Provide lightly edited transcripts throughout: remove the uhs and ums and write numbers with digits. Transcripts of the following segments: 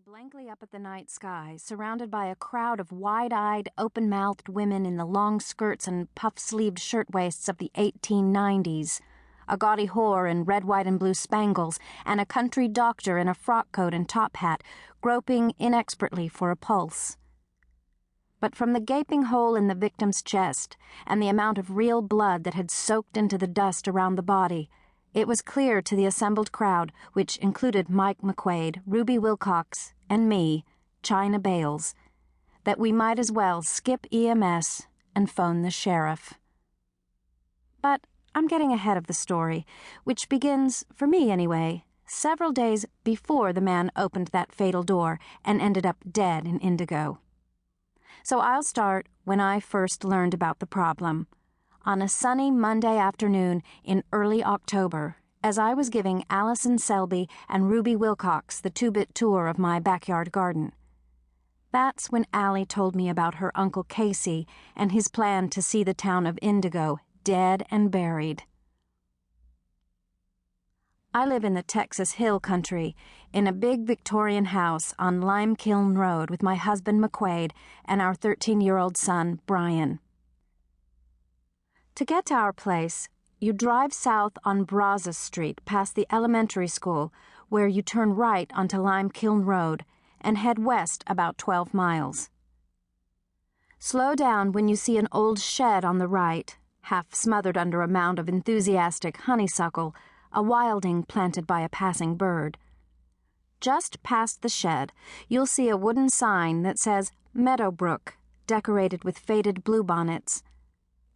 blankly up at the night sky, surrounded by a crowd of wide-eyed, open-mouthed women in the long skirts and puff-sleeved shirtwaists of the 1890s, a gaudy whore in red, white, and blue spangles, and a country doctor in a frock coat and top hat, groping inexpertly for a pulse. But from the gaping hole in the victim's chest, and the amount of real blood that had soaked into the dust around the body, it was clear to the assembled crowd, which included Mike McQuaid, Ruby Wilcox, and me, China Bayles, that we might as well skip EMS and phone the sheriff. But I'm getting ahead of the story, which begins, for me anyway, several days before the man opened that fatal door and ended up dead in Indigo. So I'll start when I first learned about the problem, on a sunny Monday afternoon in early October, as I was giving Allison Selby and Ruby Wilcox the two-bit tour of my backyard garden. That's when Allie told me about her Uncle Casey and his plan to see the town of Indigo dead and buried. I live in the Texas Hill Country, in a big Victorian house on Lime Kiln Road with my husband McQuaid and our 13-year-old son, Brian. To get to our place, you drive south on Brazos Street past the elementary school, where you turn right onto Lime Kiln Road and head west about 12 miles. Slow down when you see an old shed on the right, half smothered under a mound of enthusiastic honeysuckle, a wilding planted by a passing bird. Just past the shed, you'll see a wooden sign that says Meadowbrook, decorated with faded bluebonnets.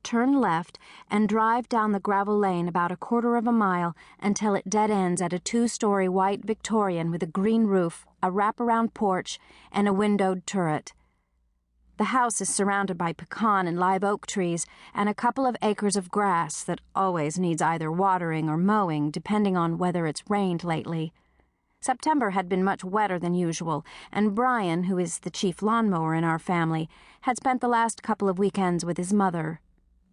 Turn left and drive down the gravel lane about a quarter of a mile until it dead ends at a 2-story white Victorian with a green roof, a wraparound porch, and a windowed turret. The house is surrounded by pecan and live oak trees and a couple of acres of grass that always needs either watering or mowing, depending on whether it's rained lately. September had been much wetter than usual, and Brian, who is the chief lawnmower in our family, had spent the last couple of weekends with his mother.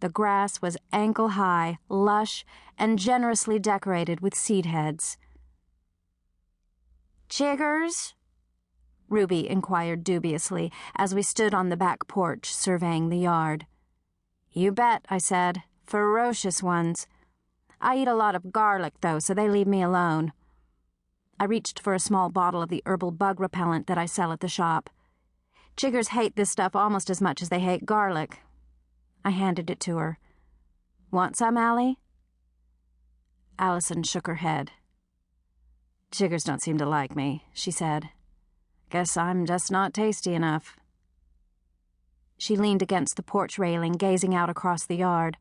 The grass was ankle-high, lush, and generously decorated with seed heads. "Chiggers?" Ruby inquired dubiously as we stood on the back porch surveying the yard. "You bet," I said. "Ferocious ones. I eat a lot of garlic, though, so they leave me alone." I reached for a small bottle of the herbal bug repellent that I sell at the shop. "Chiggers hate this stuff almost as much as they hate garlic." I handed it to her. "Want some, Allie?" Allison shook her head. "Chiggers don't seem to like me," she said. "Guess I'm just not tasty enough." She leaned against the porch railing, gazing out across the yard.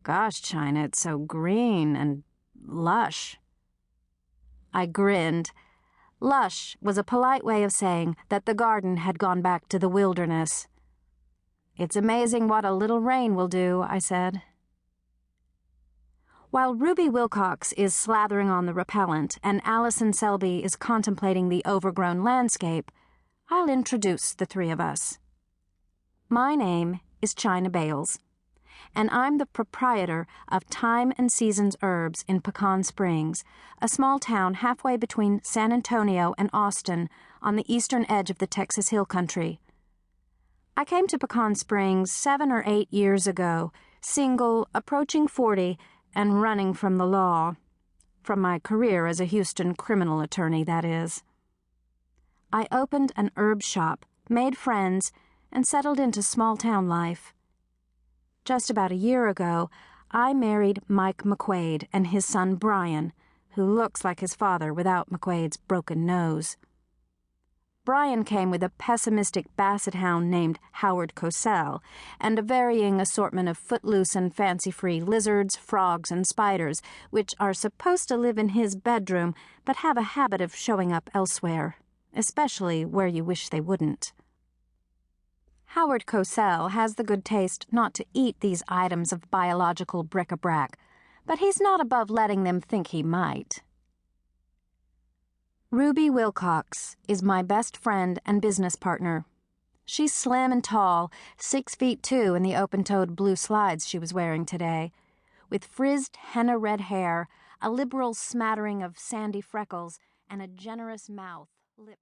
"Gosh, China, it's so green and lush." I grinned. Lush was a polite way of saying that the garden had gone back to the wilderness. "It's amazing what a little rain will do," I said. While Ruby Wilcox is slathering on the repellent and Allison Selby is contemplating the overgrown landscape, I'll introduce the three of us. My name is China Bayles, and I'm the proprietor of Time and Seasons Herbs in Pecan Springs, a small town halfway between San Antonio and Austin on the eastern edge of the Texas Hill Country. I came to Pecan Springs 7 or 8 years ago, single, approaching 40, and running from the law. From my career as a Houston criminal attorney, that is. I opened an herb shop, made friends, and settled into small-town life. Just about a year ago, I married Mike McQuaid and his son Brian, who looks like his father without McQuaid's broken nose. Brian came with a pessimistic basset hound named Howard Cosell and a varying assortment of footloose and fancy-free lizards, frogs, and spiders, which are supposed to live in his bedroom but have a habit of showing up elsewhere, especially where you wish they wouldn't. Howard Cosell has the good taste not to eat these items of biological bric-a-brac, but he's not above letting them think he might. Ruby Wilcox is my best friend and business partner. She's slim and tall, 6'2" in the open-toed blue slides she was wearing today, with frizzed henna-red hair, a liberal smattering of sandy freckles, and a generous mouth, lips.